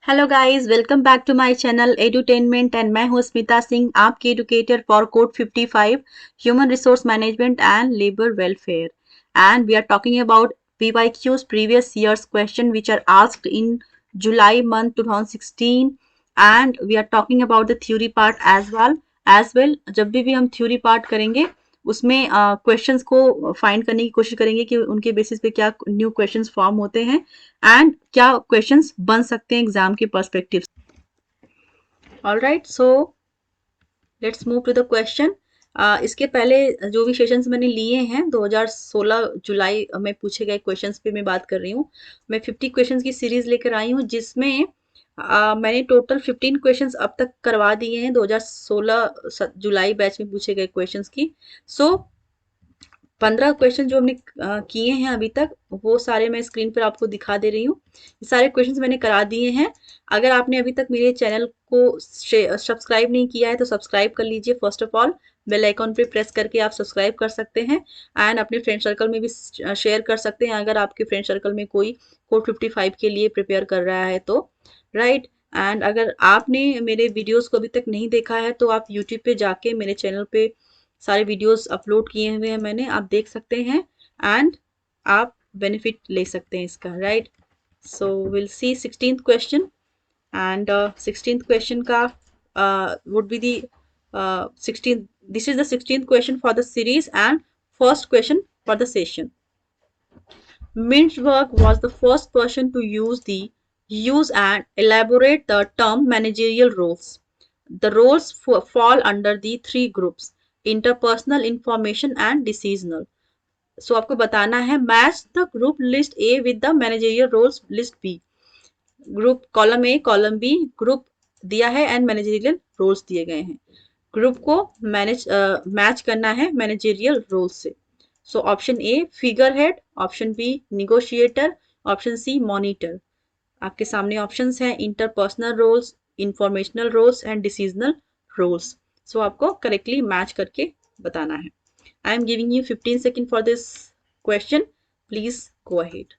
Hello guys, welcome back to my channel edutainment and मैं हूं स्मिता सिंह, आपकी educator for code 55 human resource management and labour welfare. And we are talking about PYQs, previous years question which are asked in July month 2016, and we are talking about the theory part as well. जब भी हम theory part करेंगे उसमें questions को find करने की कोशिश करेंगे कि उनके बेसिस पे क्या न्यू क्वेश्चंस फॉर्म होते हैं एंड क्या क्वेश्चंस बन सकते हैं एग्जाम के perspective. Alright, so let's move to the question. इसके पहले जो भी सेशंस मैंने लिए हैं 2016 जुलाई में पूछे गए क्वेश्चंस पे मैं बात कर रही हूँ. मैं 50 क्वेश्चंस की सीरीज लेकर आई हूँ जिसमें मैंने टोटल 15 क्वेश्चंस अब तक करवा दिए हैं 2016 जुलाई बैच में पूछे गए क्वेश्चंस की. सो 15 क्वेश्चन जो हमने किए हैं अभी तक वो सारे मैं स्क्रीन पर आपको दिखा दे रही हूँ. ये सारे क्वेश्चंस मैंने करा दिए हैं. अगर आपने अभी तक मेरे चैनल को सब्सक्राइब नहीं किया है तो सब्सक्राइब कर लीजिए. First of all bell icon पे प्रेस करके आप सब्सक्राइब कर सकते हैं एंड अपने फ्रेंड सर्कल में भी शेयर कर सकते हैं अगर आपके फ्रेंड सर्कल में कोई कोड 55 के लिए प्रिपेयर कर रहा है तो. राइट. एंड अगर आपने मेरे वीडियोस को अभी तक नहीं देखा है तो आप यूट्यूब पे जाके मेरे चैनल पे सारे वीडियोस अपलोड किए हुए हैं मैंने, आप देख सकते हैं एंड आप बेनिफिट ले सकते हैं इसका. Right. So will see 16th question and 16th question का would be the 16 this is the 16th question for the series and first question for the session. Mintzberg was the first person to use and elaborate the term managerial roles. The roles fall under the three groups: interpersonal, information and decisional. So आपको बताना है match the group list A with the managerial roles list B. Group column A column B group दिया है and managerial roles दिए गए हैं. Group को match करना है मैनेजरियल रोल्स से. So option A figure head, option B negotiator, option C monitor. आपके सामने ऑप्शंस हैं interpersonal roles, informational roles and decisional roles. So आपको करेक्टली मैच करके बताना है. I am giving you 15 second for this question. Please go ahead.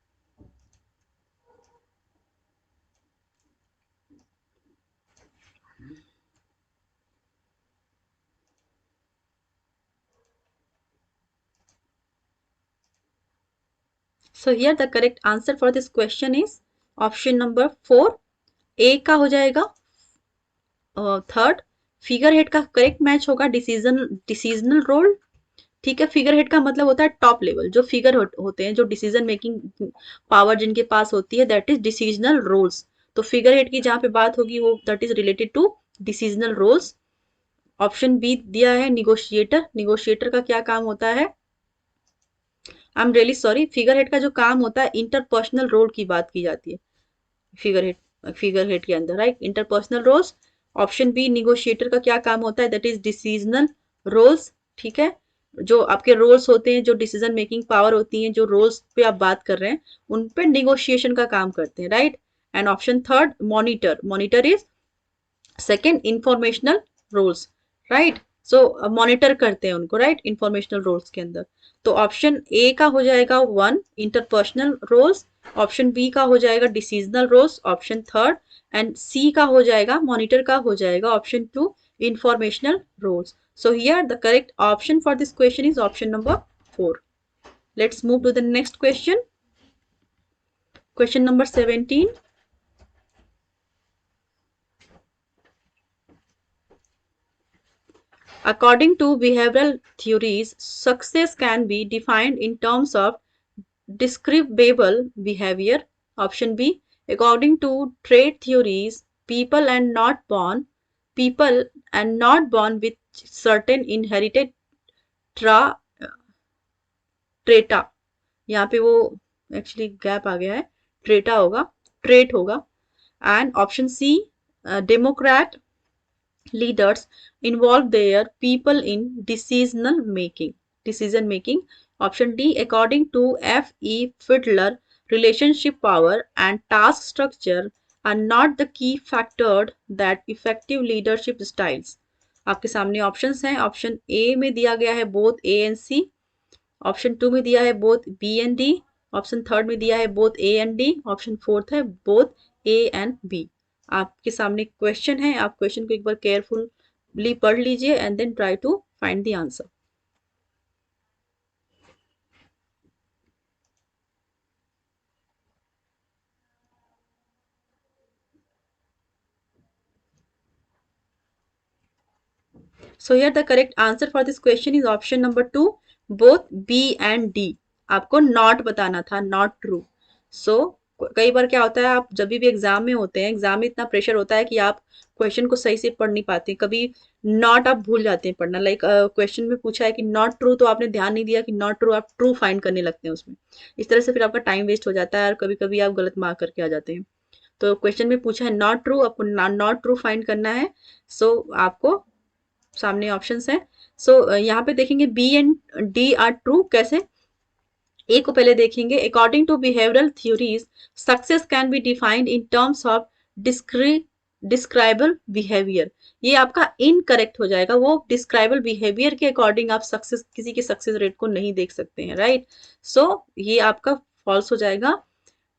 So here the correct answer for this question is option number 4. A का हो जाएगा third. Figure head का correct match होगा decisional role. ठीक है. फिगर हेड का मतलब होता है टॉप लेवल जो फिगर होते हैं, जो डिसीजन मेकिंग पावर जिनके पास होती है, दैट इज डिसीजनल रोल्स. तो फिगर हेड की जहां पे बात होगी वो that is related to decisional roles. Option B दिया है निगोशिएटर. निगोशिएटर का क्या काम होता है? I am really sorry, figure head का जो काम होता है इंटरपर्सनल रोल की बात की जाती है फिगर हेड के अंदर. Right. Interpersonal roles. Option B negotiator का क्या काम होता है? That is decisional roles. ठीक है. जो आपके रोल्स होते हैं, जो डिसीजन मेकिंग पावर होती है, जो रोल्स पे आप बात कर रहे हैं उन पे निगोशिएशन का काम करते हैं. Right. And option third monitor. Monitor is second informational roles. Right. So monitor करते हैं उनको. राइट. इंफॉर्मेशनल रोल्स के अंदर. तो ऑप्शन ए का हो जाएगा 1 इंटरपर्सनल रोल्स, ऑप्शन बी का हो जाएगा decisional roles, option third and C का हो जाएगा मॉनिटर का हो जाएगा option 2 informational roles. So here the correct option for this question is option number 4. Let's move to the next question. Question number 17. According to behavioral theories, success can be defined in terms of describable behavior. Option B. According to trade theories, people and not born with certain inherited tra, ट्रेटा. यहाँ पे वो actually gap आ गया है, ट्रेटा होगा, trait होगा. And option C democrat leaders involve their people in decision making. Option D. According to F.E. Fiedler, relationship power and task structure are not the key factor that effective leadership styles. आपके सामने options हैं. Option ए में दिया गया है both A and C, option 2 में दिया है both B and D, option third में दिया है both A and D, option fourth है बोथ ए एंड बी. आपके सामने क्वेश्चन है, आप क्वेश्चन को एक बार केयरफुली पढ़ लीजिए and then try to find the answer. So here the correct answer for this question is option number 2, both B and D. आपको not बताना था, not true. So कई बार क्या होता है, आप जब भी एग्जाम में होते हैं, एग्जाम में इतना प्रेशर होता है कि आप क्वेश्चन को सही से पढ़ नहीं पाते, कभी नॉट आप भूल जाते हैं पढ़ना. लाइक क्वेश्चन में पूछा है कि नॉट ट्रू, तो आपने ध्यान नहीं दिया कि नॉट ट्रू, आप ट्रू फाइंड करने लगते हैं उसमें. इस तरह से फिर आपका टाइम वेस्ट हो जाता है और कभी कभी आप गलत मार्क करके आ जाते हैं. तो क्वेश्चन में पूछा है नॉट ट्रू, आपको नॉट ट्रू फाइंड करना है. सो आपको सामने ऑप्शंस हैं. सो यहाँ पे देखेंगे B and D are true. कैसे, ए को पहले देखेंगे. According to behavioural theories success can be defined in terms of describable behaviour. ये आपका इनकरेक्ट हो जाएगा. वो डिस्क्राइबल बिहेवियर के अकॉर्डिंग आप सक्सेस, किसी के सक्सेस रेट को नहीं देख सकते हैं, राइट. सो ये आपका फॉल्स हो जाएगा.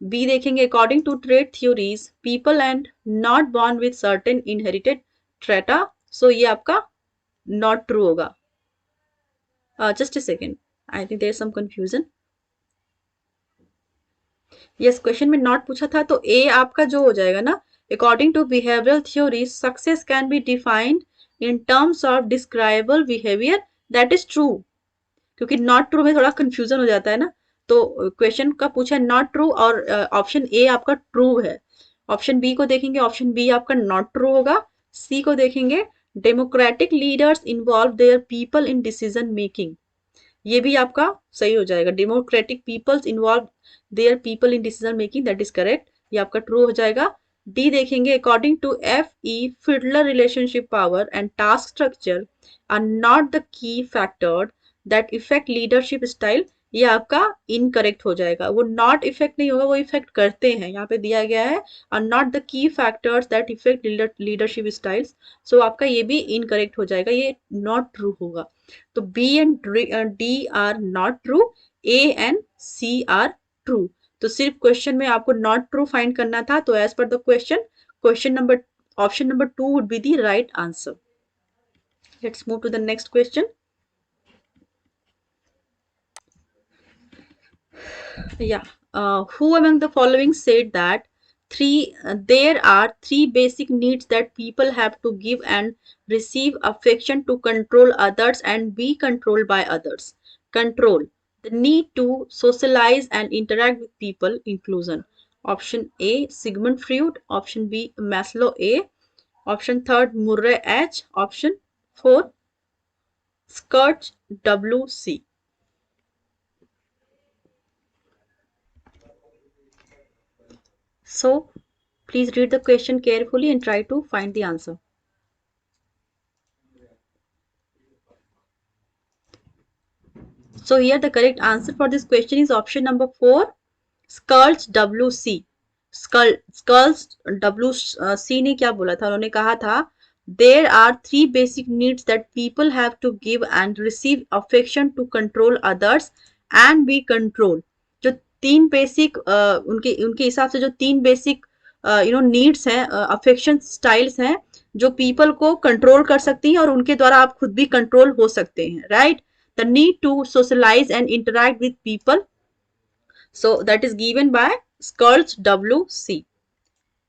बी देखेंगे. According to trait theories people and not born with certain inherited traits. So ये आपका नॉट ट्रू होगा. Just a second, I think there is some confusion. Yes, question में नॉट पूछा था तो ए आपका जो हो जाएगा ना, according to behavioural theory success can be defined in terms of describable behaviour. That is true. क्योंकि नॉट ट्रू में थोड़ा कंफ्यूजन हो जाता है ना, तो क्वेश्चन का पूछा है नॉट ट्रू और ऑप्शन ए आपका ट्रू है. ऑप्शन बी को देखेंगे, ऑप्शन बी आपका नॉट ट्रू होगा. सी को देखेंगे. Democratic leaders involve their people in decision making. ये भी आपका सही हो जाएगा. Democratic peoples involve their people in decision making, that is correct. ये आपका ट्रू हो जाएगा. डी देखेंगे. According to F E Fiedler relationship power and task structure are not the की factor that effect leadership style. ये आपका incorrect हो जाएगा. वो नॉट इफेक्ट नहीं होगा, वो इफेक्ट करते हैं. यहाँ पे दिया गया है are not the key factors that effect leadership styles. So आपका ये भी इनकरेक्ट हो जाएगा, ये नॉट ट्रू होगा. तो B and D are not true, A and C are true. तो सिर्फ क्वेश्चन में आपको नॉट ट्रू फाइंड करना था. तो as per the question number option number 2 would be the right answer. Let's move to the next question. Yeah. Who among the following said that there are three basic needs that people have to give and receive affection to control others and be controlled by others? Control. The need to socialize and interact with people. Inclusion. Option A, Sigmund Freud. Option B, Maslow A. Option third, Murray H. Option 4, Scott W. C. So, please read the question carefully and try to find the answer. So, here the correct answer for this question is option number 4, Skulls WC. Skulls WC ने क्या बोला था? उन्होंने कहा था there are three basic needs that people have to give and receive affection to control others and be controlled. जो तीन basic उनके हिसाब से जो तीन बेसिक नीड्स हैं, अफेक्शन स्टाइल्स हैं, जो पीपल को कंट्रोल कर सकती हैं और उनके द्वारा आप खुद भी कंट्रोल हो सकते हैं, right. The need to socialise and interact with people. So that is given by skirts WC.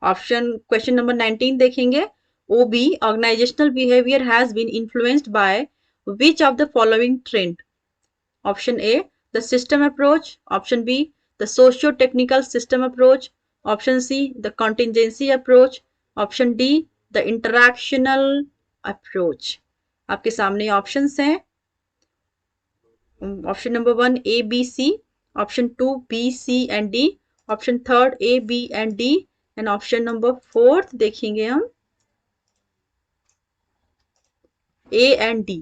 Option question number 19 देखेंगे. OB, organizational behavior has been influenced by which of the following trend? Option A, the system approach. Option B, the socio-technical system approach. Option C, the contingency approach. Option D, the interactional approach. आपके सामने options हैं. Option number 1 A, B, C. Option 2 B, C and D. Option third A, B and D. And option number 4 देखेंगे हम A and D.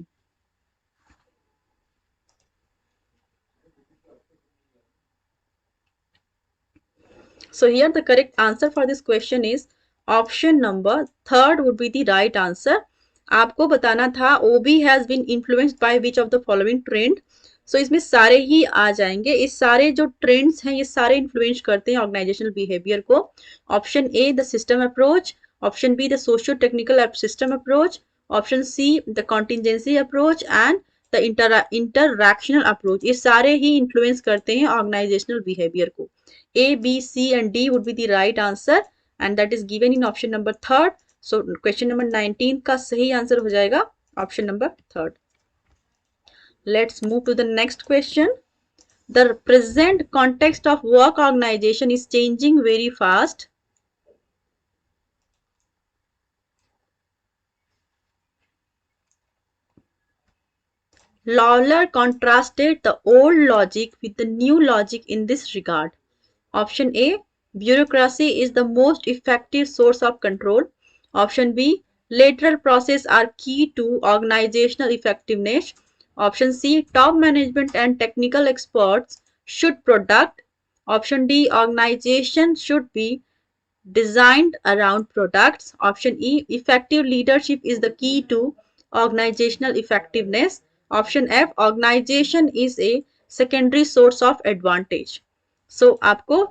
So here the correct answer for this question is option number 3rd would be the right answer. आपको बताना था OB has been influenced by which of the following trend. So इसमें सारे ही आ जाएंगे. इस सारे जो trends हैं ये सारे इन्फ्लुएंस करते हैं ऑर्गेनाइजेशनल बिहेवियर को. Option A the system approach, option B the socio technical system approach, option C the contingency approach and the interactional approach. ये सारे ही इन्फ्लुएंस करते हैं ऑर्गेनाइजेशनल बिहेवियर को। A B C and D would be the right answer and that is given in option number third. So question number 19 का सही answer हो जाएगा option number third. Let's move to the next question. The present context of work organization is changing very fast. Lawler contrasted the old logic with the new logic in this regard. Option A, bureaucracy is the most effective source of control. Option B, lateral processes are key to organizational effectiveness. Option C, top management and technical experts should product. Option D, organization should be designed around products. Option E, effective leadership is the key to organizational effectiveness. Option F, organization is a secondary source of advantage. So आपको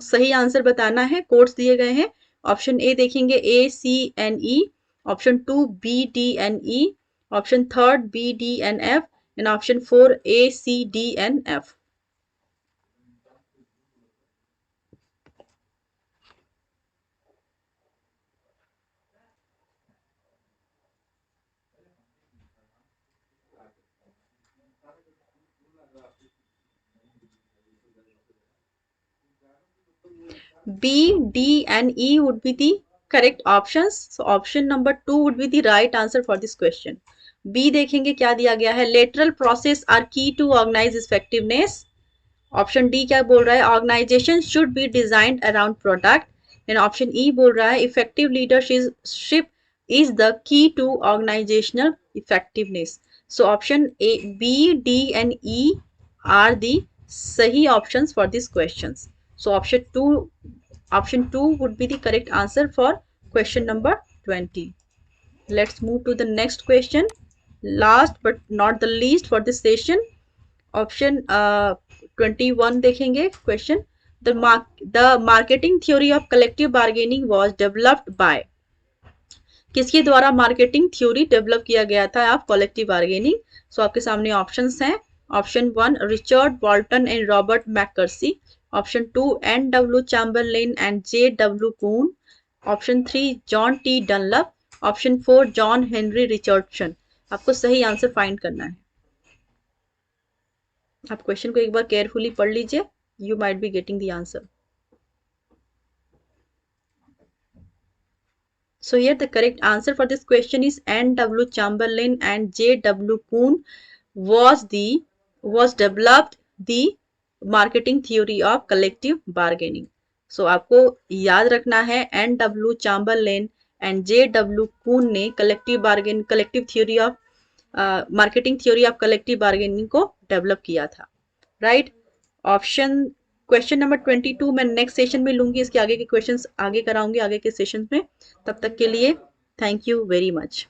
सही answer बताना है। Codes दिए गए हैं। Option A देखेंगे A C and E, option 2 B D and E, option third B D and F and option 4 A C D and F. B, D and E would be the correct options. So option number 2 would be the right answer for this question. B देखेंगे क्या दिया गया है। Lateral process are key to organize effectiveness. Option D क्या बोल रहा है, organisation should be designed around product. And option E बोल रहा है effective leadership is the key to organisational effectiveness. So option A B D and E are the सही options for this questions. So option 2 would be the correct answer for question number 20. Let's move to the next question. Last but not the least for this session, option 21 देखेंगे question. the marketing theory of collective bargaining was developed by। किसके द्वारा marketing theory develop किया गया था आप collective bargaining. सो आपके सामने options हैं। Option 1 Richard Walton and Robert McKersie, option 2 N W Chamberlain and J W Kuhn, option 3 John T Dunlop, option 4 John Henry Richardson. आपको सही आंसर फाइंड करना है। आप क्वेश्चन को एक बार केयरफुली पढ़ लीजिए, you might be getting the answer. So here the correct answer for this question is N. W. Chamberlain and J. W. Kuhn was developed the marketing theory of collective bargaining. So आपको याद रखना है N. W. Chamberlain and J. W. Kuhn ने collective theory of marketing theory of collective bargaining को develop किया था, right? Option question number 22 मैं next session में लूंगी, इसके आगे के क्वेश्चंस आगे कराऊंगी आगे के सेशन में। तब तक के लिए थैंक यू वेरी मच।